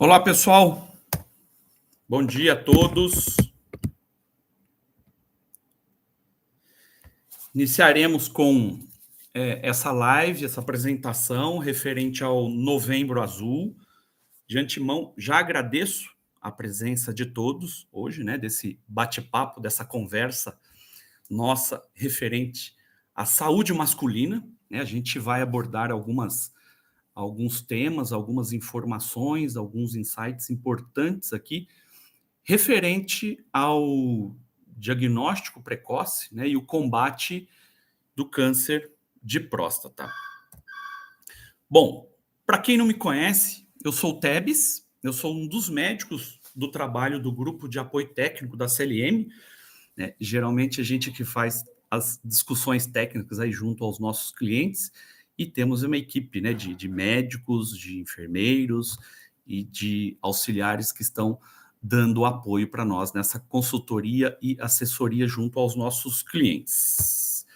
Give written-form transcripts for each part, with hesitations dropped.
Olá, pessoal. Bom dia a todos. Iniciaremos com essa live, essa apresentação referente ao Novembro Azul. De antemão, já agradeço a presença de todos hoje, né, desse bate-papo, dessa conversa nossa referente à saúde masculina, né? A gente vai abordar alguns temas, algumas informações, alguns insights importantes aqui referente ao diagnóstico precoce, né, e o combate do câncer de próstata. Bom, para quem não me conhece, eu sou o Tebes, eu sou um dos médicos do trabalho do grupo de apoio técnico da CLM, né? Geralmente a gente que faz as discussões técnicas aí junto aos nossos clientes, e temos uma equipe, né, de médicos, de enfermeiros e de auxiliares que estão dando apoio para nós nessa consultoria e assessoria junto aos nossos clientes.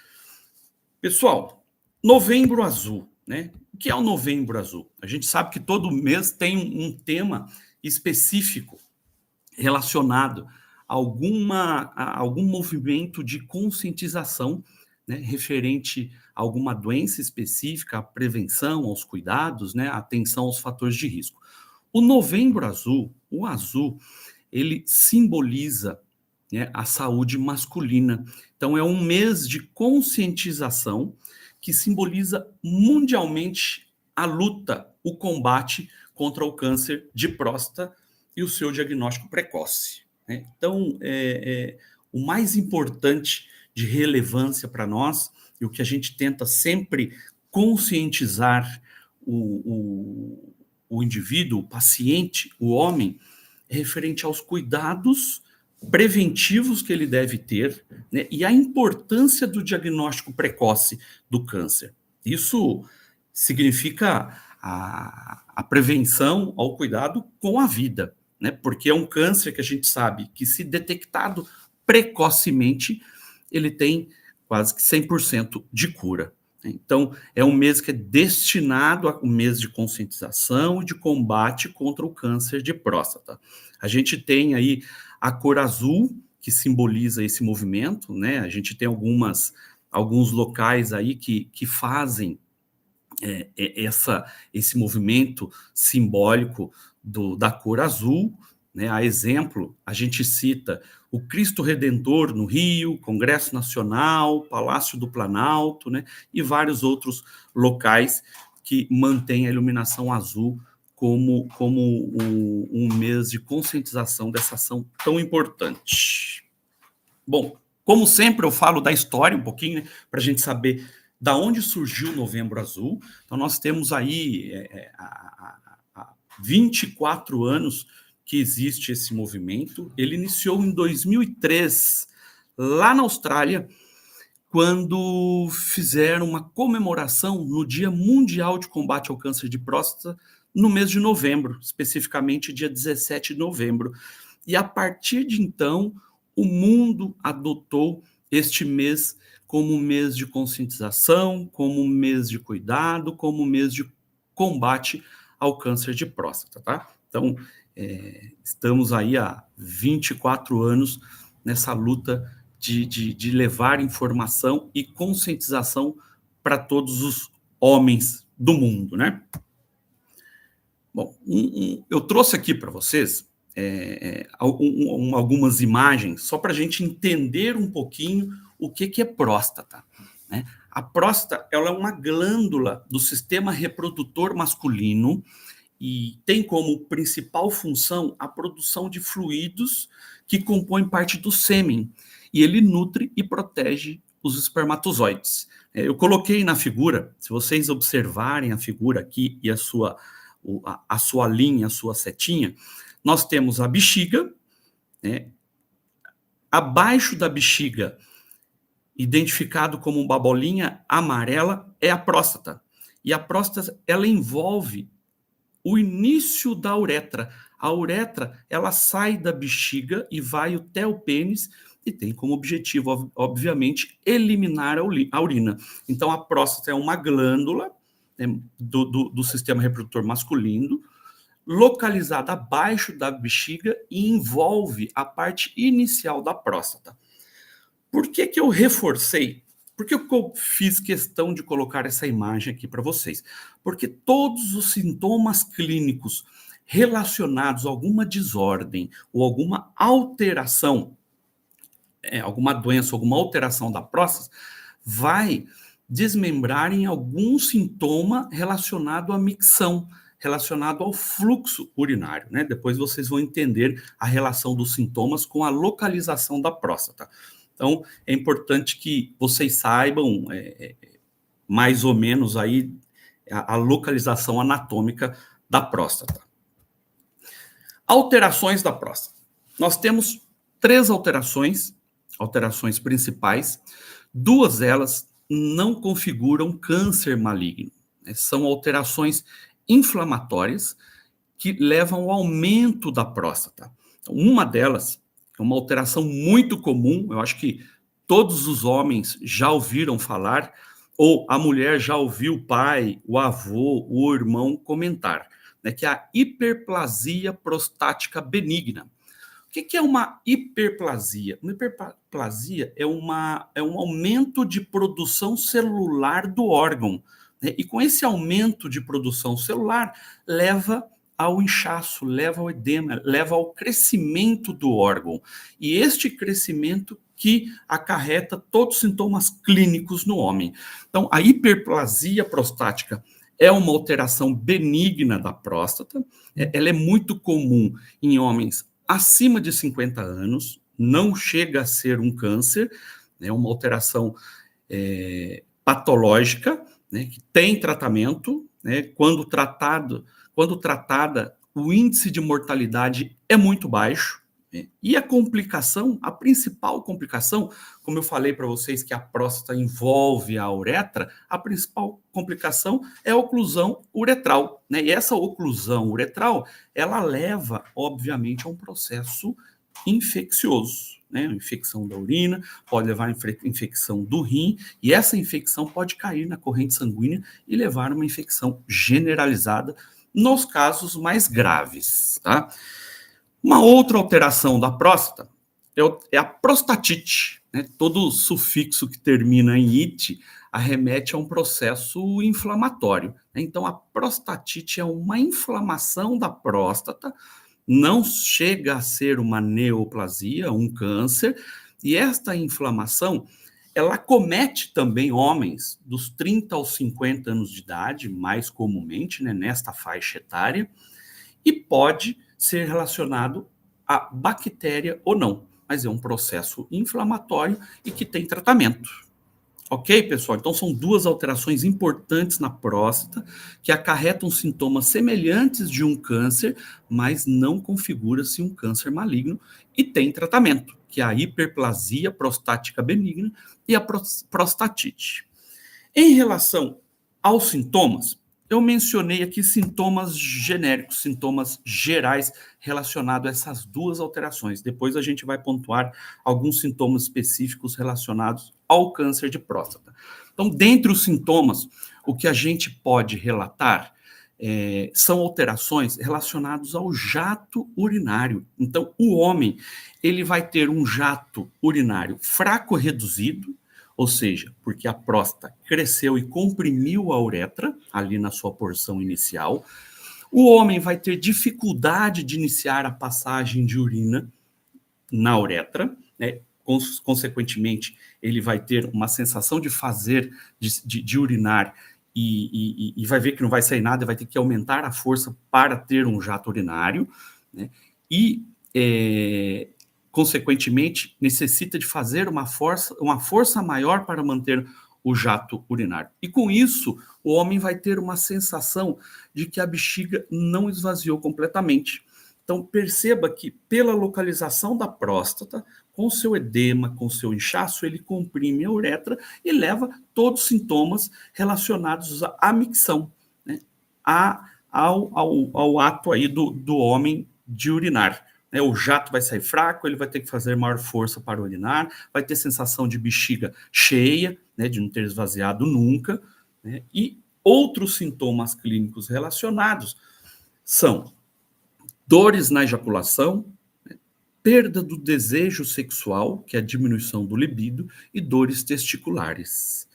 Pessoal, Novembro Azul, né? O que é o Novembro Azul? A gente sabe que todo mês tem um tema específico relacionado a algum movimento de conscientização, né, referente a alguma doença específica, à prevenção, aos cuidados, né, atenção aos fatores de risco. O Novembro Azul, o azul, ele simboliza, né, a saúde masculina. Então, é um mês de conscientização que simboliza mundialmente a luta, o combate contra o câncer de próstata e o seu diagnóstico precoce, né? Então, o mais importante de relevância para nós, e o que a gente tenta sempre conscientizar o indivíduo, o paciente, o homem, é referente aos cuidados preventivos que ele deve ter, né, e a importância do diagnóstico precoce do câncer. Isso significa a prevenção ao cuidado com a vida, né? Porque é um câncer que a gente sabe que, se detectado precocemente, ele tem quase que 100% de cura. Então, é um mês que é destinado a um mês de conscientização e de combate contra o câncer de próstata. A gente tem aí a cor azul, que simboliza esse movimento, né? A gente tem alguns locais aí que fazem esse movimento simbólico da cor azul, né? A exemplo, a gente cita o Cristo Redentor no Rio, Congresso Nacional, Palácio do Planalto, né? E vários outros locais que mantêm a iluminação azul como um mês de conscientização dessa ação tão importante. Bom, como sempre, eu falo da história um pouquinho, né, para a gente saber da onde surgiu o Novembro Azul. Então, nós temos aí há 24 anos que existe esse movimento. Ele iniciou em 2003, lá na Austrália, quando fizeram uma comemoração no Dia Mundial de Combate ao Câncer de Próstata, no mês de novembro, especificamente dia 17 de novembro. E a partir de então, o mundo adotou este mês como um mês de conscientização, como um mês de cuidado, como um mês de combate ao câncer de próstata, tá? Então, estamos aí há 24 anos nessa luta de levar informação e conscientização para todos os homens do mundo, né? Bom, eu trouxe aqui para vocês algumas imagens, só para a gente entender um pouquinho o que é próstata, né? A próstata, ela é uma glândula do sistema reprodutor masculino e tem como principal função a produção de fluidos que compõem parte do sêmen, e ele nutre e protege os espermatozoides. Eu coloquei na figura, se vocês observarem a figura aqui e a sua linha, a sua setinha, nós temos a bexiga, né? Abaixo da bexiga, identificado como uma bolinha amarela, é a próstata. E a próstata, ela envolve o início da uretra. A uretra, ela sai da bexiga e vai até o pênis e tem como objetivo, obviamente, eliminar a urina. Então, a próstata é uma glândula, né, do sistema reprodutor masculino, localizada abaixo da bexiga e envolve a parte inicial da próstata. Por que que eu reforcei? Por que eu fiz questão de colocar essa imagem aqui para vocês? Porque todos os sintomas clínicos relacionados a alguma desordem ou alguma alteração, alguma doença, alguma alteração da próstata, vai desmembrar em algum sintoma relacionado à micção, relacionado ao fluxo urinário, né? Depois vocês vão entender a relação dos sintomas com a localização da próstata. Então, é importante que vocês saibam mais ou menos aí a localização anatômica da próstata. Alterações da próstata. Nós temos 3 alterações principais. 2 delas não configuram câncer maligno, né? São alterações inflamatórias que levam ao aumento da próstata. Uma delas é uma alteração muito comum, eu acho que todos os homens já ouviram falar, ou a mulher já ouviu o pai, o avô, o irmão comentar, né, que é a hiperplasia prostática benigna. O que é uma hiperplasia? Uma hiperplasia é um aumento de produção celular do órgão, né? E com esse aumento de produção celular, leva ao inchaço, leva ao edema, leva ao crescimento do órgão. E este crescimento que acarreta todos os sintomas clínicos no homem. Então, a hiperplasia prostática é uma alteração benigna da próstata, ela é muito comum em homens acima de 50 anos, não chega a ser um câncer, é uma alteração patológica, né, que tem tratamento, né, quando tratada, o índice de mortalidade é muito baixo, né, e a complicação, a principal complicação, como eu falei para vocês que a próstata envolve a uretra, a principal complicação é a oclusão uretral, né, e essa oclusão uretral, ela leva, obviamente, a um processo infeccioso, né? Infecção da urina, pode levar a infecção do rim, e essa infecção pode cair na corrente sanguínea e levar a uma infecção generalizada nos casos mais graves, tá? Uma outra alteração da próstata é a prostatite, né? Todo sufixo que termina em "ite" arremete a um processo inflamatório, né? Então, a prostatite é uma inflamação da próstata, não chega a ser uma neoplasia, um câncer, e esta inflamação, ela acomete também homens dos 30 aos 50 anos de idade, mais comumente, né, nesta faixa etária, e pode ser relacionado à bactéria ou não, mas é um processo inflamatório e que tem tratamento. Ok, pessoal? Então, são 2 alterações importantes na próstata que acarretam sintomas semelhantes de um câncer, mas não configura-se um câncer maligno e tem tratamento, que é a hiperplasia prostática benigna e a prostatite. Em relação aos sintomas, eu mencionei aqui sintomas genéricos, sintomas gerais relacionados a essas 2 alterações. Depois a gente vai pontuar alguns sintomas específicos relacionados ao câncer de próstata. Então, dentre os sintomas, o que a gente pode relatar são alterações relacionadas ao jato urinário. Então, o homem, ele vai ter um jato urinário fraco reduzido, ou seja, porque a próstata cresceu e comprimiu a uretra, ali na sua porção inicial. O homem vai ter dificuldade de iniciar a passagem de urina na uretra, né? Consequentemente, ele vai ter uma sensação de urinar e vai ver que não vai sair nada, vai ter que aumentar a força para ter um jato urinário, né? E consequentemente, necessita de fazer uma força maior para manter o jato urinário. E com isso, o homem vai ter uma sensação de que a bexiga não esvaziou completamente. Então, perceba que pela localização da próstata, com seu edema, com seu inchaço, ele comprime a uretra e leva todos os sintomas relacionados à micção, né? ao ato aí do homem de urinar. O jato vai sair fraco, ele vai ter que fazer maior força para urinar, vai ter sensação de bexiga cheia, né, de não ter esvaziado nunca, né, e outros sintomas clínicos relacionados são dores na ejaculação, perda do desejo sexual, que é a diminuição do libido, e dores testiculares.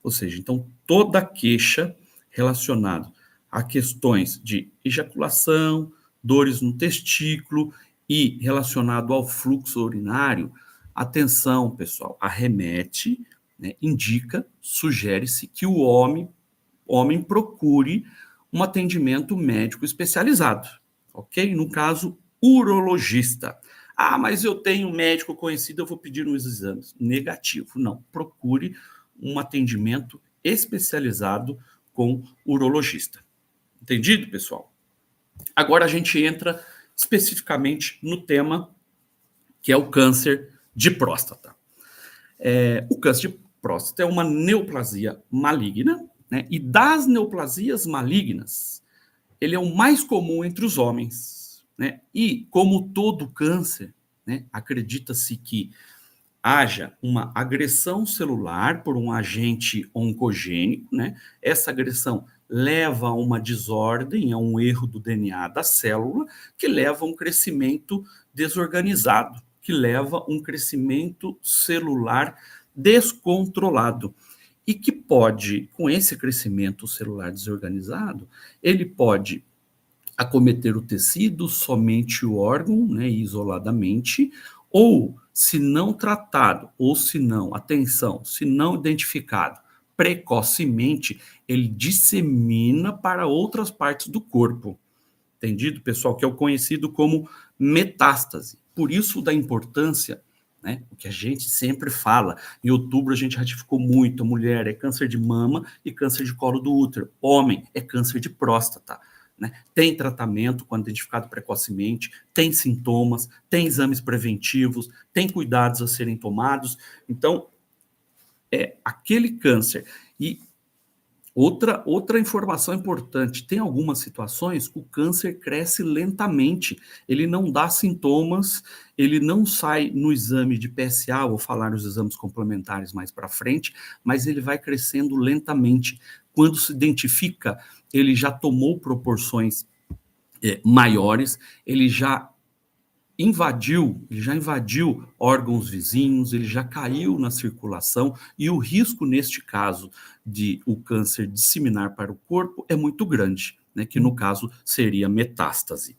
Ou seja, então toda queixa relacionada a questões de ejaculação, dores no testículo e relacionado ao fluxo urinário, atenção, pessoal, arremete, né, indica, sugere-se que o homem procure um atendimento médico especializado, ok? No caso, urologista. Ah, mas eu tenho um médico conhecido, eu vou pedir uns exames. Negativo, não. Procure um atendimento especializado com urologista. Entendido, pessoal? Agora a gente entra especificamente no tema que é o câncer de próstata. O câncer de próstata é uma neoplasia maligna, né? E das neoplasias malignas, ele é o mais comum entre os homens, né? E, como todo câncer, né, acredita-se que haja uma agressão celular por um agente oncogênico, né? Essa agressão leva a uma desordem, a um erro do DNA da célula, que leva a um crescimento desorganizado, que leva a um crescimento celular descontrolado. E que pode, com esse crescimento celular desorganizado, ele pode acometer o tecido, somente o órgão, né, isoladamente, ou, se não tratado, ou se não, atenção, se não identificado precocemente, ele dissemina para outras partes do corpo. Entendido, pessoal? Que é o conhecido como metástase. Por isso da importância, né, o que a gente sempre fala. Em outubro a gente ratificou muito: mulher é câncer de mama e câncer de colo do útero. Homem é câncer de próstata. Né? Tem tratamento quando identificado precocemente, tem sintomas, tem exames preventivos, tem cuidados a serem tomados. Então, é aquele câncer. E outra informação importante: tem algumas situações que o câncer cresce lentamente, ele não dá sintomas, ele não sai no exame de PSA, vou falar nos exames complementares mais para frente, mas ele vai crescendo lentamente. Quando se identifica, ele já tomou proporções maiores, ele já invadiu órgãos vizinhos, ele já caiu na circulação, e o risco, neste caso, de o câncer disseminar para o corpo é muito grande, né, que no caso seria metástase.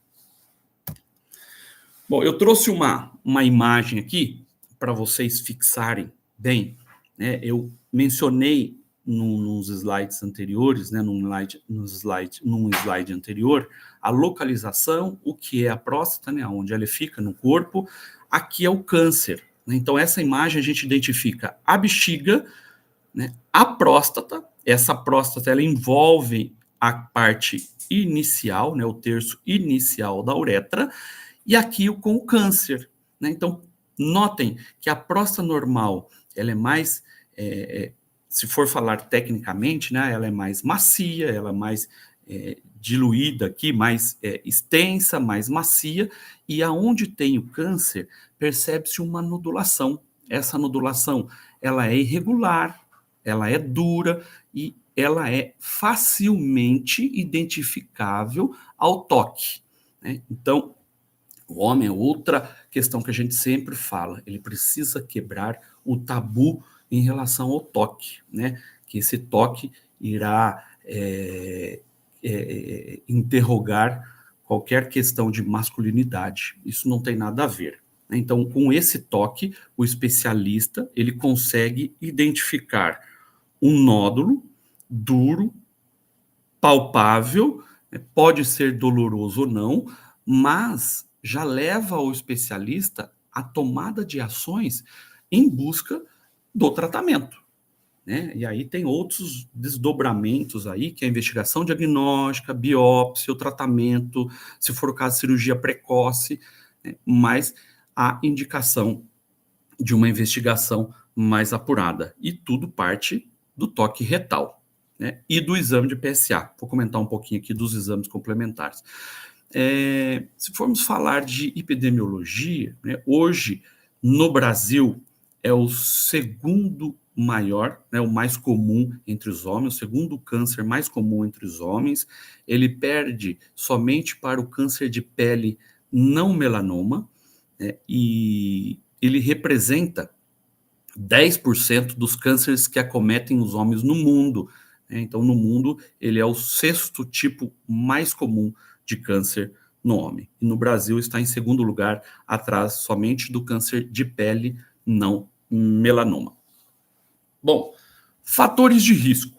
Bom, eu trouxe uma imagem aqui para vocês fixarem bem, né? Eu mencionei nos slides anteriores, né, num slide anterior, a localização, o que é a próstata, né, onde ela fica no corpo. Aqui é o câncer, né? Então, essa imagem a gente identifica a bexiga, né, a próstata. Essa próstata, ela envolve a parte inicial, né, o terço inicial da uretra, e aqui com o câncer, né? Então, notem que a próstata normal, ela é mais, se for falar tecnicamente, né, ela é mais macia, ela é mais diluída aqui, mais extensa, mais macia, e aonde tem o câncer, percebe-se uma nodulação. Essa nodulação, ela é irregular, ela é dura e ela é facilmente identificável ao toque, né? Então, o homem é outra questão que a gente sempre fala, ele precisa quebrar o tabu em relação ao toque, né? Que esse toque irá interrogar qualquer questão de masculinidade. Isso não tem nada a ver. Então, com esse toque, o especialista ele consegue identificar um nódulo duro, palpável, né? Pode ser doloroso ou não, mas já leva o especialista à tomada de ações em busca do tratamento, né? E aí tem outros desdobramentos aí, que é a investigação diagnóstica, biópsia, o tratamento, se for o caso, cirurgia precoce, né? Mas a indicação de uma investigação mais apurada. E tudo parte do toque retal, né? E do exame de PSA. Vou comentar um pouquinho aqui dos exames complementares. Se formos falar de epidemiologia, né, hoje no Brasil é o segundo maior, né, o mais comum entre os homens, o segundo câncer mais comum entre os homens. Ele perde somente para o câncer de pele não melanoma, né, e ele representa 10% dos cânceres que acometem os homens no mundo, né? Então, no mundo, ele é o sexto tipo mais comum de câncer no homem. E no Brasil está em segundo lugar, atrás somente do câncer de pele não melanoma. Bom, fatores de risco.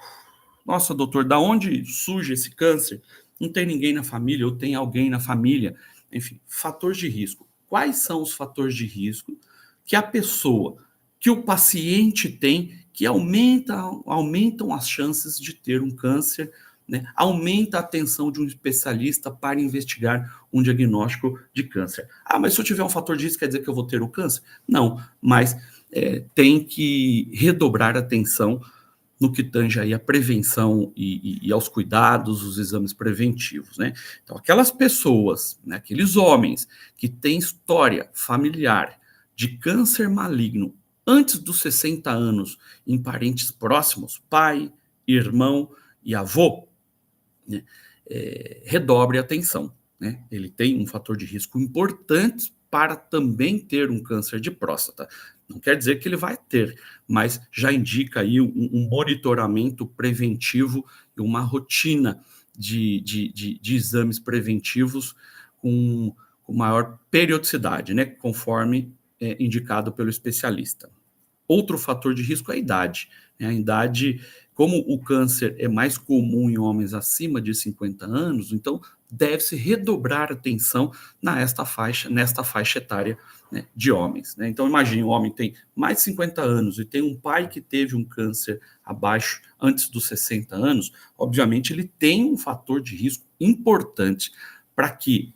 Nossa, doutor, da onde surge esse câncer? Não tem ninguém na família ou tem alguém na família? Enfim, fatores de risco. Quais são os fatores de risco que a pessoa, que o paciente tem, que aumentam as chances de ter um câncer, né? Aumenta a atenção de um especialista para investigar um diagnóstico de câncer. Ah, mas se eu tiver um fator de risco, quer dizer que eu vou ter o câncer? Não, mas tem que redobrar a atenção no que tange aí a prevenção e aos cuidados, os exames preventivos, né? Então, aquelas pessoas, né, aqueles homens que têm história familiar de câncer maligno antes dos 60 anos em parentes próximos, pai, irmão e avô, né, redobre a atenção, né? Ele tem um fator de risco importante para também ter um câncer de próstata. Não quer dizer que ele vai ter, mas já indica aí um monitoramento preventivo e uma rotina de exames preventivos com maior periodicidade, né? Conforme indicado pelo especialista. Outro fator de risco é a idade, né? A idade, como o câncer é mais comum em homens acima de 50 anos, então deve-se redobrar atenção nesta faixa etária, né, de homens, né? Então imagine, um homem tem mais de 50 anos e tem um pai que teve um câncer abaixo, antes dos 60 anos, obviamente ele tem um fator de risco importante para que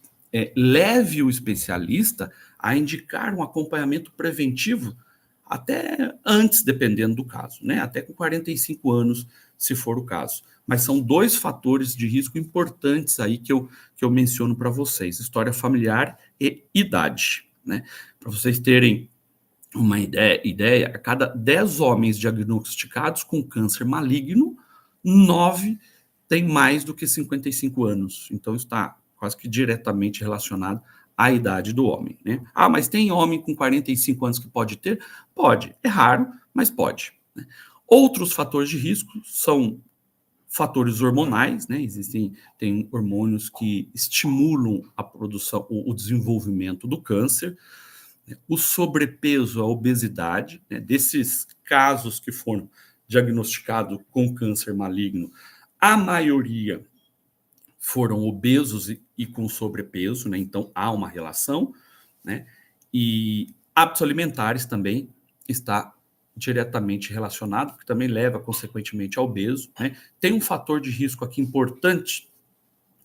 leve o especialista a indicar um acompanhamento preventivo até antes, dependendo do caso, né? Até com 45 anos, se for o caso. Mas são dois fatores de risco importantes aí que eu menciono para vocês: história familiar e idade, né? Para vocês terem uma ideia, a cada 10 homens diagnosticados com câncer maligno, 9 têm mais do que 55 anos. Então, está quase que diretamente relacionado à idade do homem, né? Ah, mas tem homem com 45 anos que pode ter? Pode. É raro, mas pode, né? Outros fatores de risco são fatores hormonais, né? Tem hormônios que estimulam a produção, o desenvolvimento do câncer, né? O sobrepeso, a obesidade, né? Desses casos que foram diagnosticados com câncer maligno, a maioria foram obesos e com sobrepeso, né? Então há uma relação, né? E hábitos alimentares também está diretamente relacionado, que também leva consequentemente ao obeso, né? Tem um fator de risco aqui importante,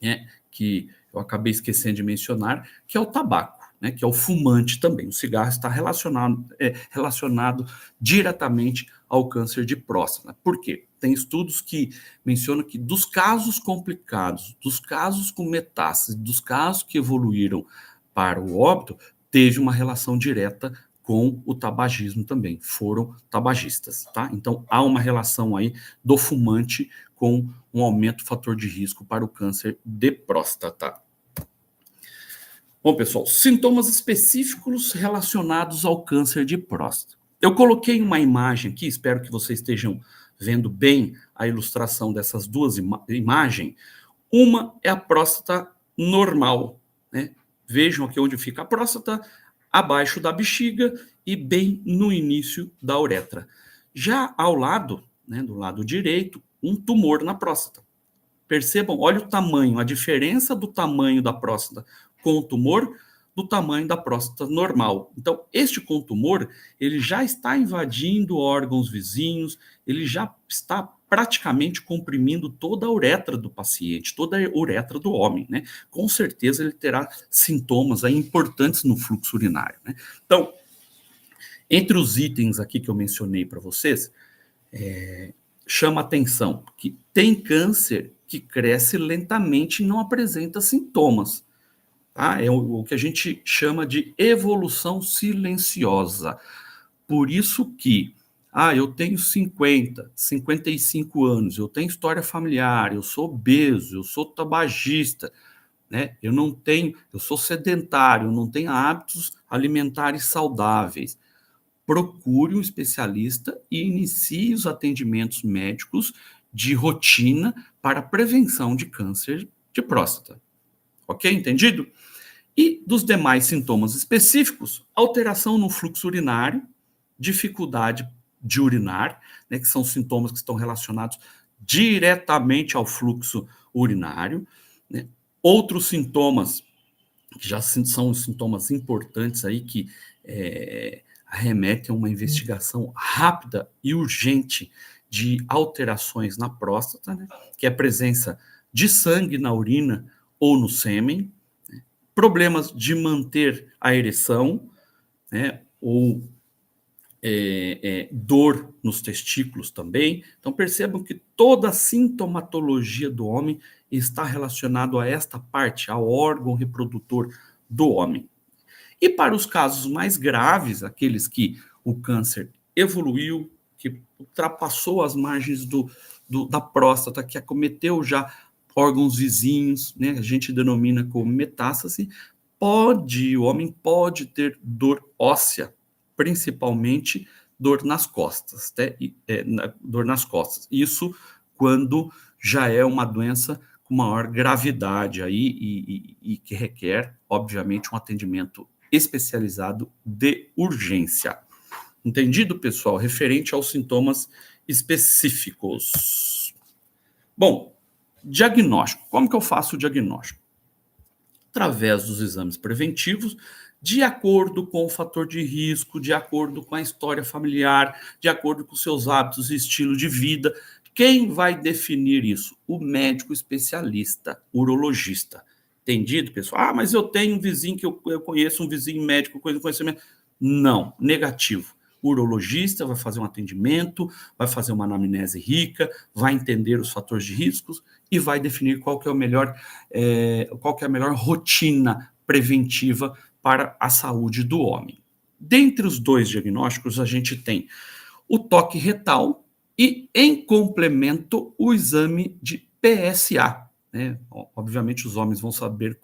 né, que eu acabei esquecendo de mencionar, que é o tabaco, né, que é o fumante também. O cigarro está relacionado diretamente ao câncer de próstata. Por quê? Tem estudos que mencionam que dos casos complicados, dos casos com metástase, dos casos que evoluíram para o óbito, teve uma relação direta com o tabagismo também, foram tabagistas, tá? Então, há uma relação aí do fumante com um aumento do fator de risco para o câncer de próstata. Bom, pessoal, sintomas específicos relacionados ao câncer de próstata. Eu coloquei uma imagem aqui, espero que vocês estejam vendo bem a ilustração dessas duas imagens. Uma é a próstata normal, né? Vejam aqui onde fica a próstata, abaixo da bexiga e bem no início da uretra. Já ao lado, né, do lado direito, um tumor na próstata. Percebam, olha o tamanho, a diferença do tamanho da próstata com o tumor do tamanho da próstata normal. Então, este com tumor, ele já está invadindo órgãos vizinhos, ele já está praticamente comprimindo toda a uretra do paciente, toda a uretra do homem, né? Com certeza ele terá sintomas aí importantes no fluxo urinário, né? Então, entre os itens aqui que eu mencionei para vocês, chama atenção que tem câncer que cresce lentamente e não apresenta sintomas. Tá? É o que a gente chama de evolução silenciosa. Por isso que eu tenho 50, 55 anos, eu tenho história familiar, eu sou obeso, eu sou tabagista, né? Eu sou sedentário, eu não tenho hábitos alimentares saudáveis. Procure um especialista e inicie os atendimentos médicos de rotina para prevenção de câncer de próstata. Ok? Entendido? E dos demais sintomas específicos, alteração no fluxo urinário, dificuldade de urinar, né, que são sintomas que estão relacionados diretamente ao fluxo urinário, né? Outros sintomas, que já são sintomas importantes aí, que remetem a uma investigação rápida e urgente de alterações na próstata, né, que é a presença de sangue na urina ou no sêmen, problemas de manter a ereção, né, ou dor nos testículos também. Então percebam que toda a sintomatologia do homem está relacionado a esta parte, ao órgão reprodutor do homem. E para os casos mais graves, aqueles que o câncer evoluiu, que ultrapassou as margens da próstata, que acometeu já órgãos vizinhos, né, a gente denomina como metástase, o homem pode ter dor óssea, principalmente dor nas costas, dor nas costas. Isso quando já é uma doença com maior gravidade aí e que requer, obviamente, um atendimento especializado de urgência. Entendido, pessoal? Referente aos sintomas específicos. Bom, diagnóstico. Como que eu faço o diagnóstico? Através dos exames preventivos, de acordo com o fator de risco, de acordo com a história familiar, de acordo com seus hábitos e estilo de vida. Quem vai definir isso? O médico especialista, urologista. Entendido, pessoal? Mas eu tenho um vizinho que eu conheço, um vizinho médico, conhecimento. Não, negativo. O urologista vai fazer um atendimento, vai fazer uma anamnese rica, vai entender os fatores de riscos e vai definir qual que é a melhor rotina preventiva para a saúde do homem. Dentre os dois diagnósticos, a gente tem o toque retal e, em complemento, o exame de PSA. Né? Obviamente, os homens vão saber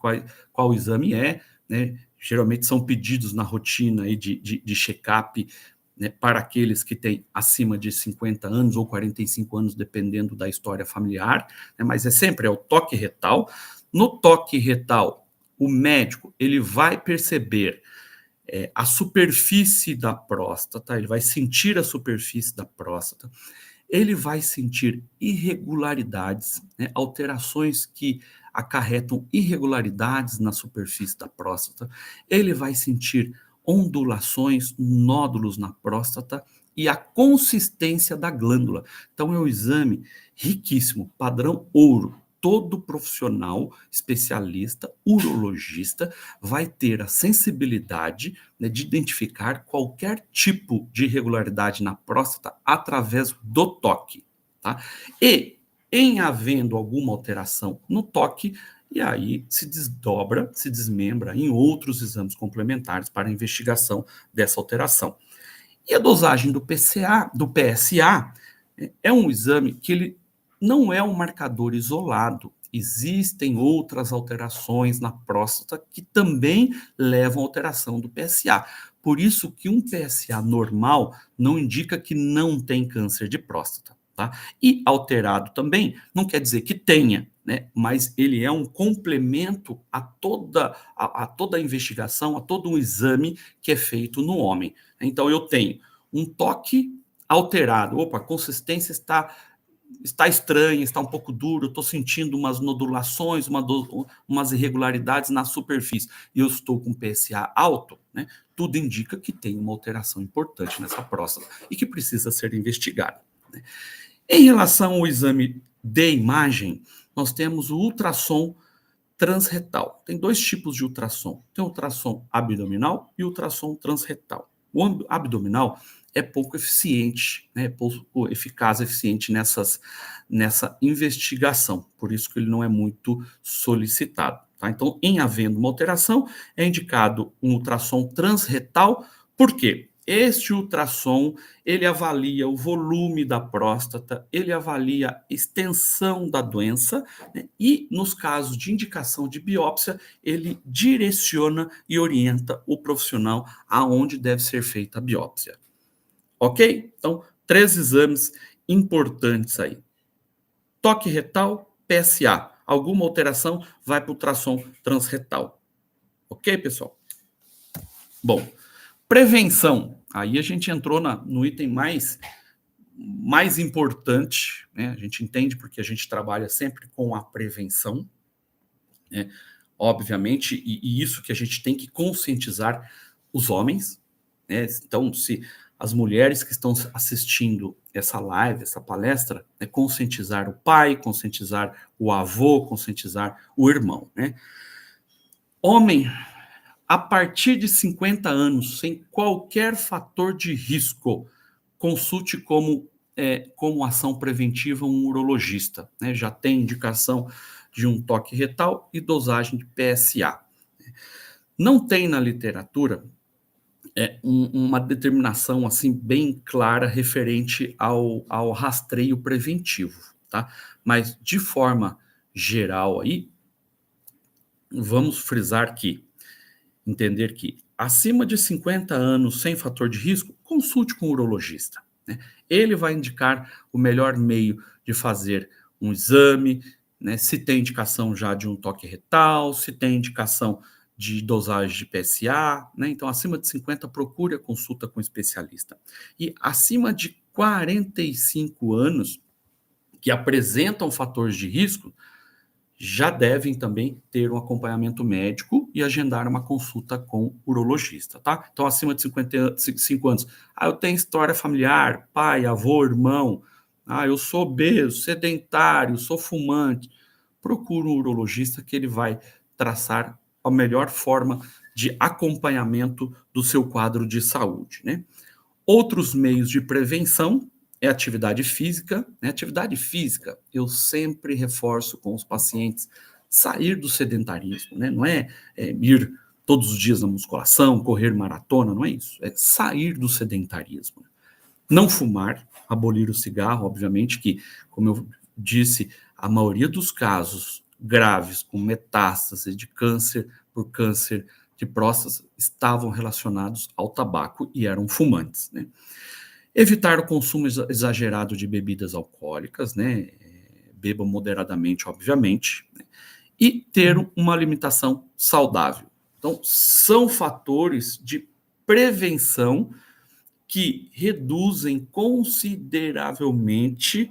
qual exame é, né? Geralmente são pedidos na rotina aí de check-up, né, para aqueles que têm acima de 50 anos ou 45 anos, dependendo da história familiar, né, mas sempre é o toque retal. No toque retal, o médico ele vai perceber a superfície da próstata, ele vai sentir a superfície da próstata, ele vai sentir irregularidades, né, alterações que acarretam irregularidades na superfície da próstata, ele vai sentir ondulações, nódulos na próstata e a consistência da glândula. Então, é um exame riquíssimo, padrão ouro. Todo profissional, especialista, urologista, vai ter a sensibilidade, né, de identificar qualquer tipo de irregularidade na próstata através do toque. Tá? E, em havendo alguma alteração no toque, e aí se desdobra, se desmembra em outros exames complementares para a investigação dessa alteração. E a dosagem do PSA é um exame que ele não é um marcador isolado. Existem outras alterações na próstata que também levam à alteração do PSA. Por isso que um PSA normal não indica que não tem câncer de próstata. Tá? E alterado também não quer dizer que tenha, né? Mas ele é um complemento a toda a investigação, a todo um exame que é feito no homem. Então, eu tenho um toque alterado. Opa, a consistência está estranha, está um pouco duro, eu estou sentindo umas nodulações, umas irregularidades na superfície, e eu estou com PSA alto, né? Tudo indica que tem uma alteração importante nessa próstata e que precisa ser investigada. Né? Em relação ao exame de imagem, nós temos o ultrassom transretal. Tem dois tipos de ultrassom. Tem o ultrassom abdominal e o ultrassom transretal. O abdominal é pouco eficiente, né? Pouco eficaz, eficiente nessa investigação. Por isso que ele não é muito solicitado. Tá? Então, em havendo uma alteração, é indicado um ultrassom transretal. Por quê? Este ultrassom, ele avalia o volume da próstata, ele avalia a extensão da doença, né? E, nos casos de indicação de biópsia, ele direciona e orienta o profissional aonde deve ser feita a biópsia. Ok? Então, 3 exames importantes aí. Toque retal, PSA. Alguma alteração, vai para o ultrassom transretal. Ok, pessoal? Bom, prevenção. Aí a gente entrou no item mais importante, né? A gente entende porque a gente trabalha sempre com a prevenção, né? Obviamente, e isso que a gente tem que conscientizar os homens, né? Então, se as mulheres que estão assistindo essa live, essa palestra, né, conscientizar o pai, conscientizar o avô, conscientizar o irmão, né? Homem, a partir de 50 anos, sem qualquer fator de risco, consulte como ação preventiva um urologista, né? Já tem indicação de um toque retal e dosagem de PSA. Não tem na literatura uma determinação assim bem clara referente ao rastreio preventivo, tá? Mas de forma geral aí, vamos frisar que entender que acima de 50 anos sem fator de risco, consulte com o urologista, né? Ele vai indicar o melhor meio de fazer um exame, né? Se tem indicação já de um toque retal, se tem indicação de dosagem de PSA, né? Então, acima de 50, procure a consulta com especialista. E acima de 45 anos, que apresentam fatores de risco, já devem também ter um acompanhamento médico e agendar uma consulta com o urologista, tá? Então, acima de 55 anos, eu tenho história familiar, pai, avô, irmão, eu sou obeso, sedentário, sou fumante, procura um urologista que ele vai traçar a melhor forma de acompanhamento do seu quadro de saúde, né? Outros meios de prevenção é atividade física, né? Atividade física, eu sempre reforço com os pacientes, sair do sedentarismo, né? Não é ir todos os dias na musculação, correr maratona, não é isso. É sair do sedentarismo. Não fumar, abolir o cigarro, obviamente que, como eu disse, a maioria dos casos graves com metástase de câncer por câncer de próstata estavam relacionados ao tabaco e eram fumantes, né? Evitar o consumo exagerado de bebidas alcoólicas, né? Beba moderadamente, obviamente, né? E ter uma alimentação saudável. Então, são fatores de prevenção que reduzem consideravelmente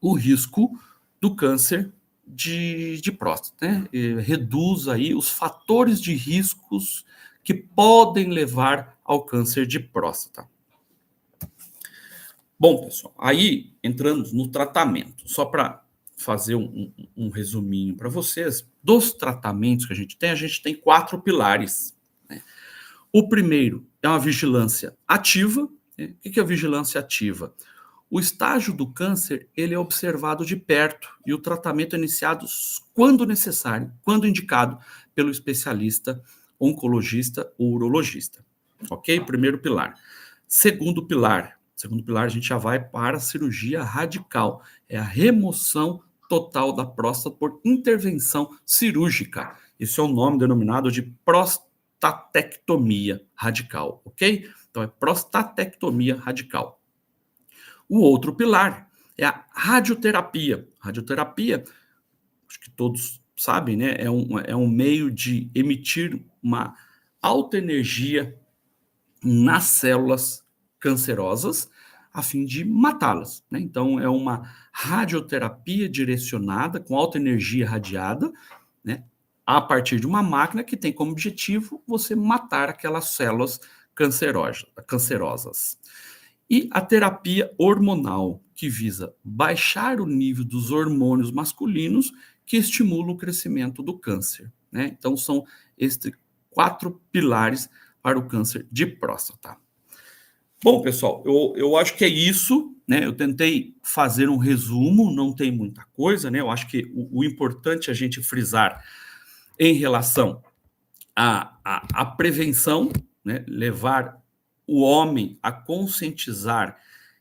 o risco do câncer de próstata, né? Reduz aí os fatores de riscos que podem levar ao câncer de próstata. Bom, pessoal, aí entramos no tratamento. Só para fazer um resuminho para vocês, dos tratamentos que a gente tem 4 pilares, né? O primeiro é uma vigilância ativa, né? O que é a vigilância ativa? O estágio do câncer, ele é observado de perto e o tratamento é iniciado quando necessário, quando indicado pelo especialista oncologista ou urologista. Ok? Primeiro pilar. Segundo pilar a gente já vai para a cirurgia radical, é a remoção total da próstata por intervenção cirúrgica. Isso é o nome denominado de prostatectomia radical, ok? Então é prostatectomia radical. O outro pilar é a radioterapia. Radioterapia, acho que todos sabem, né? É um meio de emitir uma alta energia nas células cancerosas a fim de matá-las, né? Então, é uma radioterapia direcionada com alta energia radiada, né? A partir de uma máquina que tem como objetivo você matar aquelas células cancerosas. E a terapia hormonal, que visa baixar o nível dos hormônios masculinos que estimulam o crescimento do câncer, né? Então, são estes 4 pilares para o câncer de próstata. Bom, pessoal, eu acho que é isso, né? Eu tentei fazer um resumo, não tem muita coisa, né? Eu acho que o importante é a gente frisar em relação à prevenção, né? Levar o homem a conscientizar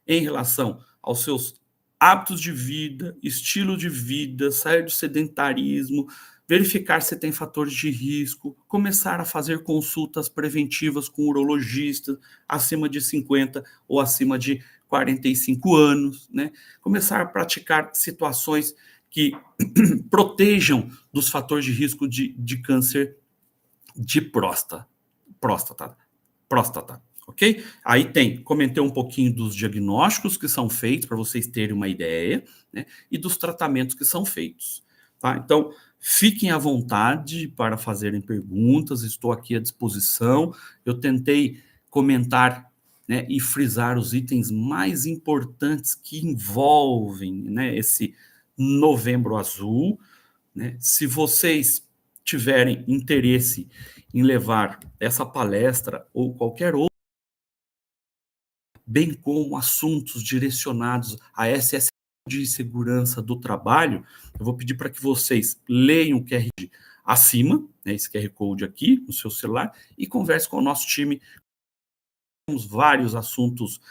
em relação aos seus hábitos de vida, estilo de vida, sair do sedentarismo, verificar se tem fatores de risco, começar a fazer consultas preventivas com urologistas acima de 50 ou acima de 45 anos, né? Começar a praticar situações que protejam dos fatores de risco de câncer de próstata, ok? Aí comentei um pouquinho dos diagnósticos que são feitos, para vocês terem uma ideia, né? E dos tratamentos que são feitos, tá? Então, fiquem à vontade para fazerem perguntas, estou aqui à disposição. Eu tentei comentar, né, e frisar os itens mais importantes que envolvem, né, esse Novembro Azul, né? Se vocês tiverem interesse em levar essa palestra ou qualquer outra, bem como assuntos direcionados a essa de segurança do trabalho, eu vou pedir para que vocês leiam o QR Code acima, né, esse QR Code aqui no seu celular, e converse com o nosso time. Temos vários assuntos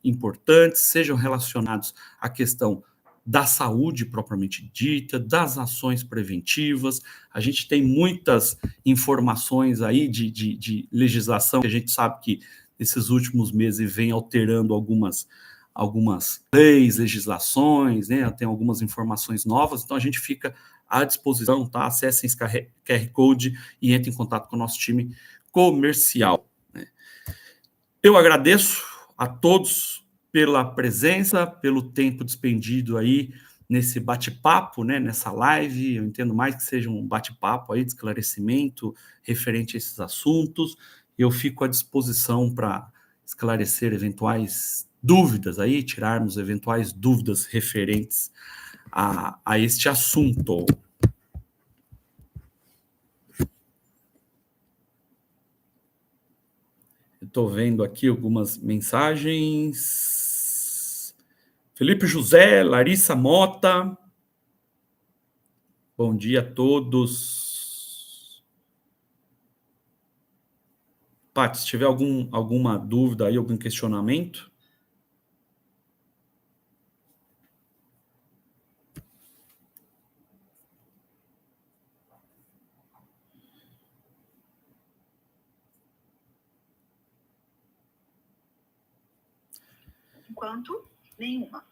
importantes, sejam relacionados à questão da saúde propriamente dita, das ações preventivas. A gente tem muitas informações aí de legislação, que a gente sabe que nesses últimos meses vem alterando algumas leis, legislações, né? Tem algumas informações novas, então a gente fica à disposição, tá? Acessem esse QR Code e entrem em contato com o nosso time comercial. Eu agradeço a todos pela presença, pelo tempo despendido aí nesse bate-papo, né, nessa live. Eu entendo mais que seja um bate-papo aí de esclarecimento referente a esses assuntos. Eu fico à disposição para esclarecer eventuais dúvidas aí, tirarmos eventuais dúvidas referentes a este assunto. Estou vendo aqui algumas mensagens. Felipe José, Larissa Mota. Bom dia a todos. Paty, se tiver alguma dúvida aí, algum questionamento. Enquanto nenhuma.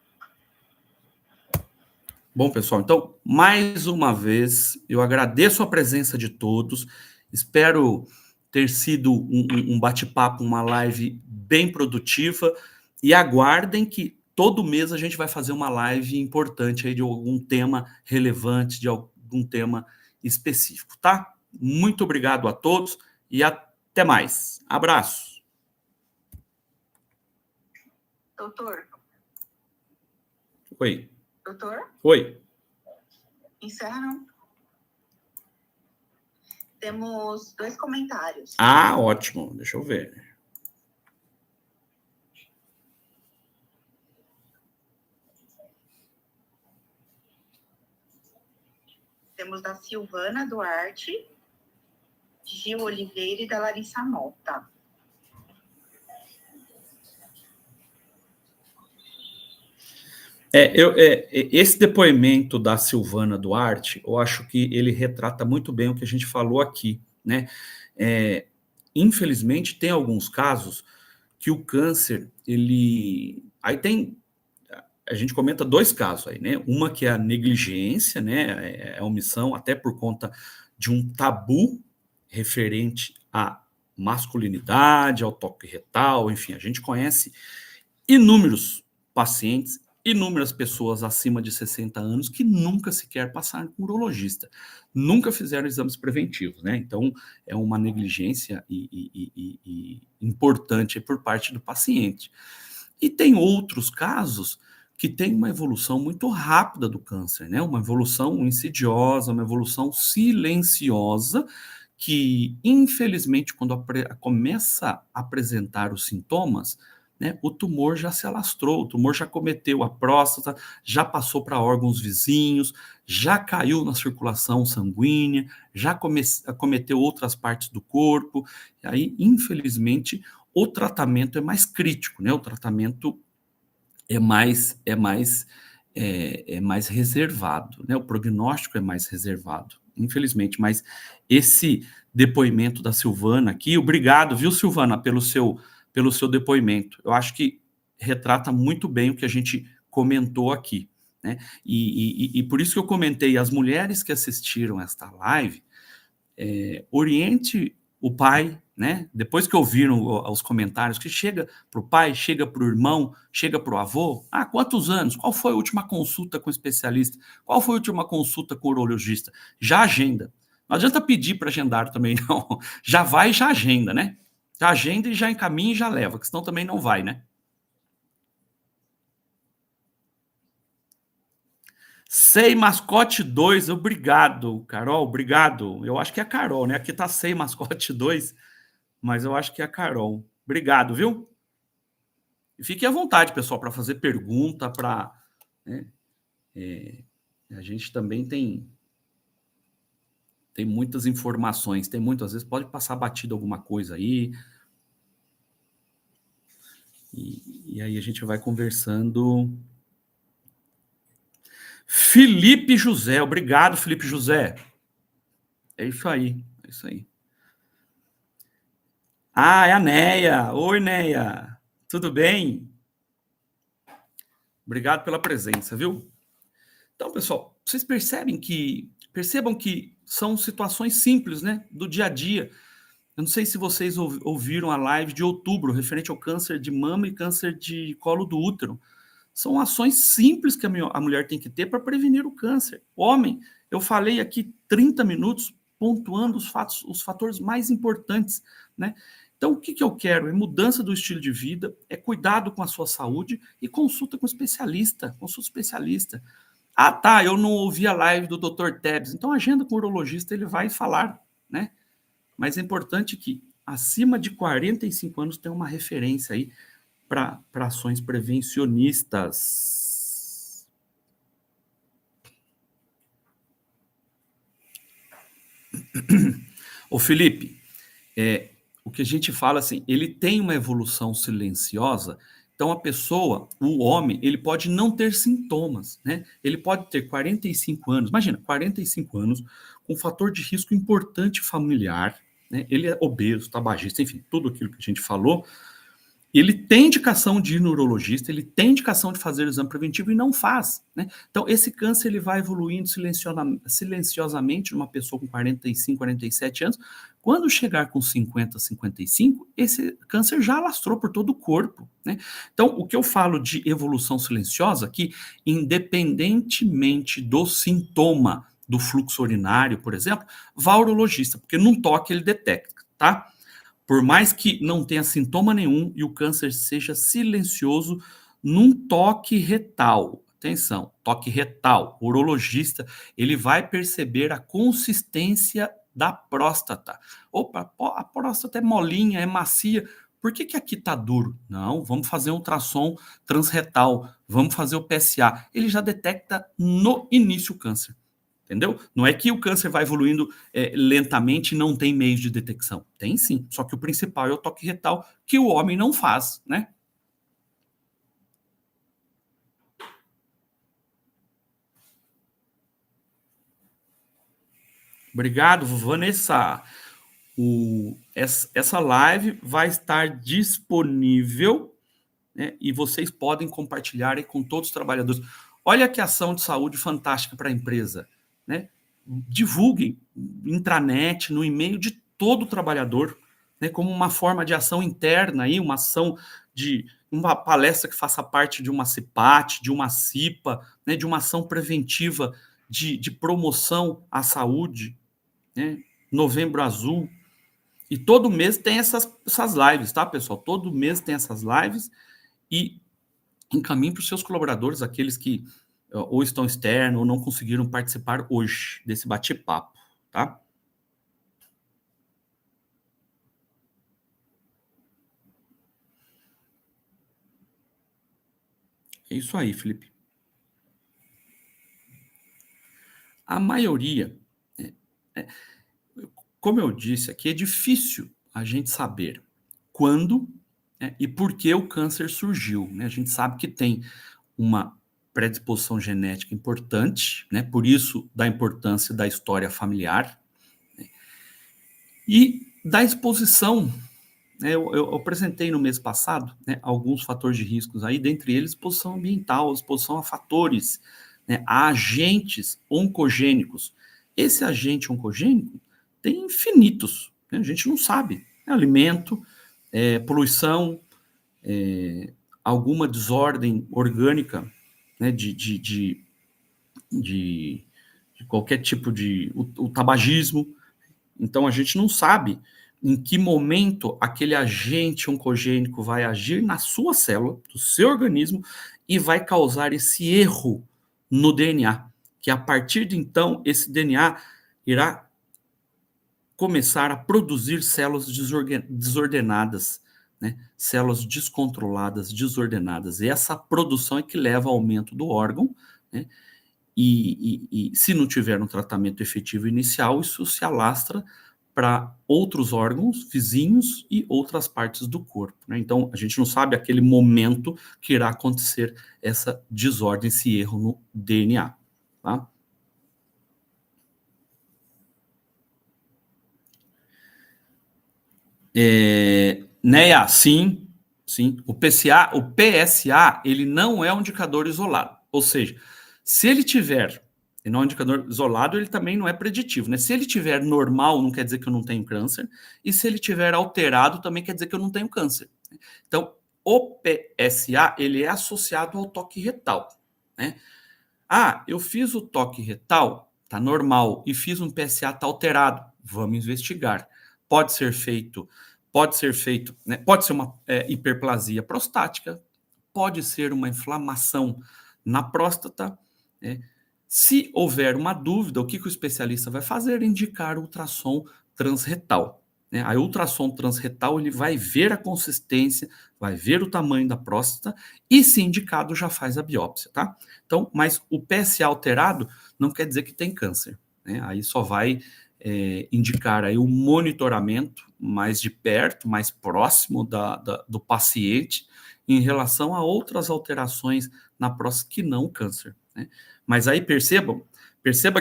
Bom, pessoal, então, mais uma vez, eu agradeço a presença de todos. Espero ter sido um bate-papo, uma live bem produtiva. E aguardem que todo mês a gente vai fazer uma live importante aí de algum tema relevante, de algum tema específico, tá? Muito obrigado a todos e até mais. Abraço. Doutor? Oi. Doutor? Oi. Encerra, não? Temos 2 comentários. Ah, ótimo. Deixa eu ver. Temos da Silvana Duarte, Gil Oliveira e da Larissa Mota. Esse depoimento da Silvana Duarte, eu acho que ele retrata muito bem o que a gente falou aqui, né? Infelizmente, tem alguns casos que o câncer, aí a gente comenta 2 casos aí, né? Uma que é a negligência, né? A omissão, até por conta de um tabu referente à masculinidade, ao toque retal, enfim, a gente conhece inúmeros pacientes, inúmeras pessoas acima de 60 anos que nunca sequer passaram com um urologista, nunca fizeram exames preventivos, né? Então, é uma negligência importante por parte do paciente. E tem outros casos que tem uma evolução muito rápida do câncer, né? Uma evolução insidiosa, uma evolução silenciosa, que, infelizmente, quando começa a apresentar os sintomas, né, o tumor já se alastrou, o tumor já cometeu a próstata, já passou para órgãos vizinhos, já caiu na circulação sanguínea, já cometeu outras partes do corpo, e aí, infelizmente, o tratamento é mais crítico, né? O tratamento é mais reservado, né? O prognóstico é mais reservado, infelizmente. Mas esse depoimento da Silvana aqui, obrigado, viu, Silvana, pelo seu depoimento. Eu acho que retrata muito bem o que a gente comentou aqui, né? E por isso que eu comentei, as mulheres que assistiram esta live, oriente o pai, né? Depois que ouviram os comentários, que chega para o pai, chega para o irmão, chega para o avô. Ah, quantos anos? Qual foi a última consulta com o especialista? Qual foi a última consulta com o urologista? Já agenda. Não adianta pedir para agendar também, não. Já vai e já agenda, né? Já agenda e já encaminha e já leva, que senão também não vai, né? Sei Mascote 2, obrigado, Carol, obrigado. Eu acho que é a Carol, né? Aqui tá Sei Mascote 2, mas eu acho que é a Carol. Obrigado, viu? E fiquem à vontade, pessoal, para fazer pergunta, para. Né, a gente também tem muitas informações, tem muitas, às vezes pode passar batido alguma coisa aí, e aí a gente vai conversando. Felipe José, obrigado, Felipe José. É isso aí, é isso aí. Ah, é a Neia. Oi, Neia. Tudo bem? Obrigado pela presença, viu? Então, pessoal, vocês percebam que são situações simples, né, do dia a dia. Eu não sei se vocês ouviram a live de outubro, referente ao câncer de mama e câncer de colo do útero. São ações simples que a mulher tem que ter para prevenir o câncer. Homem, eu falei aqui 30 minutos pontuando os fatores mais importantes, né? Então, o que eu quero? É mudança do estilo de vida, é cuidado com a sua saúde e consulta com especialista, consulta especialista. Ah, tá, eu não ouvi a live do Dr. Tebs, então agenda com o urologista, ele vai falar, né? Mas é importante que acima de 45 anos tenha uma referência aí para ações prevencionistas. Ô Felipe, o que a gente fala assim, ele tem uma evolução silenciosa, então a pessoa, o homem, ele pode não ter sintomas, né? Ele pode ter 45 anos, imagina, 45 anos, com um fator de risco importante familiar, né? Ele é obeso, tabagista, enfim, tudo aquilo que a gente falou. Ele tem indicação de ir no urologista, ele tem indicação de fazer o exame preventivo e não faz, né? Então, esse câncer ele vai evoluindo silenciosamente numa pessoa com 45, 47 anos. Quando chegar com 50, 55, esse câncer já alastrou por todo o corpo, né? Então, o que eu falo de evolução silenciosa, que independentemente do sintoma do fluxo urinário, por exemplo, vá ao urologista, porque num toque ele detecta, tá? Por mais que não tenha sintoma nenhum e o câncer seja silencioso, num toque retal. Atenção, toque retal. O urologista, ele vai perceber a consistência da próstata. Opa, a próstata é molinha, é macia. Por que aqui está duro? Não, vamos fazer um ultrassom transretal, vamos fazer o PSA. Ele já detecta no início o câncer. Entendeu? Não é que o câncer vai evoluindo lentamente e não tem meios de detecção. Tem sim, só que o principal é o toque retal, que o homem não faz, né? Obrigado, Vanessa. Essa live vai estar disponível, né, e vocês podem compartilhar aí com todos os trabalhadores. Olha que ação de saúde fantástica para a empresa, né? Divulguem intranet, no e-mail de todo trabalhador, né, como uma forma de ação interna, aí, uma ação de uma palestra que faça parte de uma CIPAT, de uma CIPA, né, de uma ação preventiva de promoção à saúde, né? Novembro Azul. E todo mês tem essas lives, tá, pessoal? Todo mês tem essas lives e encaminhe para os seus colaboradores, aqueles que ou estão externos ou não conseguiram participar hoje desse bate-papo, tá? É isso aí, Felipe. A maioria, como eu disse aqui, é difícil a gente saber quando, e por que o câncer surgiu, né? A gente sabe que tem uma predisposição genética importante, né? Por isso da importância da história familiar, né? E da exposição. Eu apresentei no mês passado, né, alguns fatores de riscos aí, dentre eles exposição ambiental, exposição a fatores, né, a agentes oncogênicos. Esse agente oncogênico tem infinitos, né, a gente não sabe. Alimento, poluição, alguma desordem orgânica, né, de qualquer tipo de... o tabagismo. Então, a gente não sabe em que momento aquele agente oncogênico vai agir na sua célula, do seu organismo, e vai causar esse erro no DNA, que a partir de então, esse DNA irá começar a produzir células desordenadas, né? Células descontroladas, desordenadas. E essa produção é que leva ao aumento do órgão, né? E se não tiver um tratamento efetivo inicial, isso se alastra para outros órgãos vizinhos e outras partes do corpo, né? Então, a gente não sabe aquele momento que irá acontecer essa desordem, esse erro no DNA, tá? NEA, sim, sim. O PSA, ele não é um indicador isolado. Ou seja, se ele tiver, e não é um indicador isolado, ele também não é preditivo, né? Se ele tiver normal, não quer dizer que eu não tenho câncer, e se ele tiver alterado, também quer dizer que eu não tenho câncer. Então, o PSA, ele é associado ao toque retal, né? Ah, eu fiz o toque retal, tá normal, e fiz um PSA, tá alterado. Vamos investigar. Pode ser feito, né? Pode ser uma hiperplasia prostática, pode ser uma inflamação na próstata, né? Se houver uma dúvida, o que o especialista vai fazer? Indicar ultrassom transretal, né? A ultrassom transretal, ele vai ver a consistência, vai ver o tamanho da próstata e, se indicado, já faz a biópsia, tá? Então, mas o PSA alterado não quer dizer que tem câncer, né? Aí só vai indicar aí o monitoramento mais de perto, mais próximo do paciente em relação a outras alterações na próstata que não o câncer, né? Mas aí perceba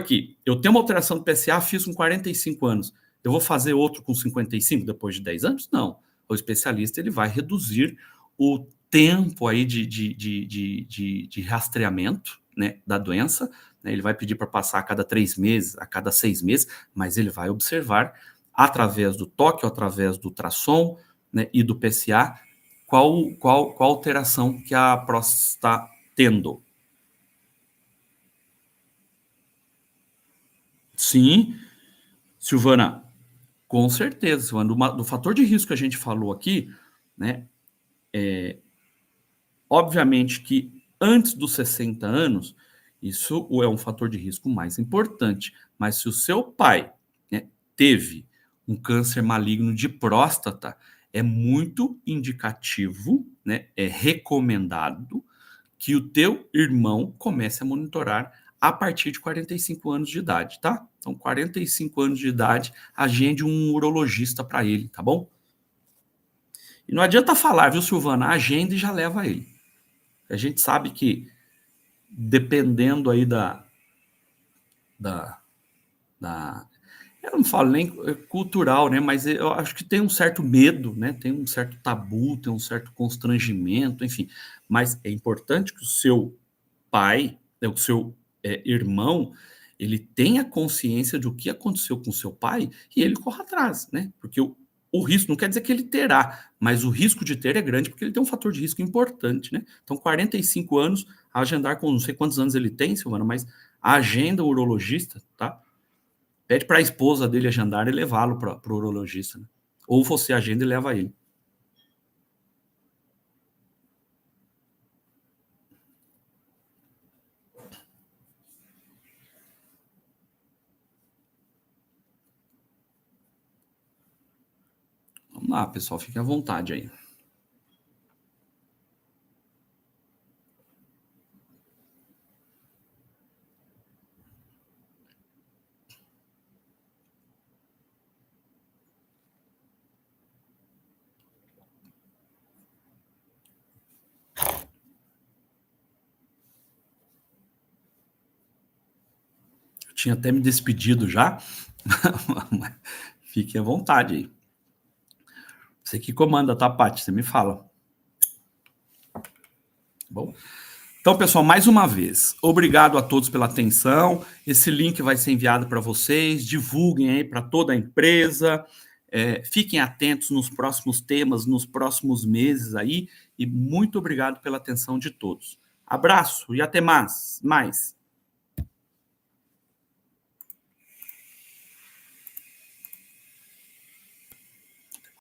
que eu tenho uma alteração do PSA, fiz com 45 anos, eu vou fazer outro com 55 depois de 10 anos? Não. O especialista, ele vai reduzir o tempo aí de rastreamento, né, da doença, né? Ele vai pedir para passar a cada 3 meses, a cada 6 meses, mas ele vai observar através do toque, ou através do ultrassom, né, e do PSA, qual alteração que a próstata está tendo. Sim, Silvana, com certeza, Silvana. Do fator de risco que a gente falou aqui, né? Obviamente que antes dos 60 anos, isso é um fator de risco mais importante. Mas se o seu pai, né, teve um câncer maligno de próstata, é muito indicativo, né, é recomendado que o teu irmão comece a monitorar a partir de 45 anos de idade, tá? Então, 45 anos de idade, agende um urologista para ele, tá bom? E não adianta falar, viu, Silvana? Agenda e já leva ele. A gente sabe que, dependendo aí da, da eu não falo nem cultural, né? Mas eu acho que tem um certo medo, né? Tem um certo tabu, tem um certo constrangimento, enfim. Mas é importante que o seu pai, né, o seu irmão, ele tenha consciência de o que aconteceu com o seu pai e ele corra atrás, né? Porque o risco não quer dizer que ele terá, mas o risco de ter é grande porque ele tem um fator de risco importante, né? Então, 45 anos, agendar com não sei quantos anos ele tem, Silvana, mas agenda o urologista, tá? Pede para a esposa dele agendar e levá-lo para o urologista, né? Ou você agenda e leva ele. Vamos lá, pessoal, fiquem à vontade aí. tinha até me despedido já. Fiquem à vontade aí. Você que comanda, tá, Paty? Você me fala. Bom. Então, pessoal, mais uma vez, obrigado a todos pela atenção. Esse link vai ser enviado para vocês. Divulguem aí para toda a empresa. Fiquem atentos nos próximos temas, nos próximos meses aí. E muito obrigado pela atenção de todos. Abraço e até mais.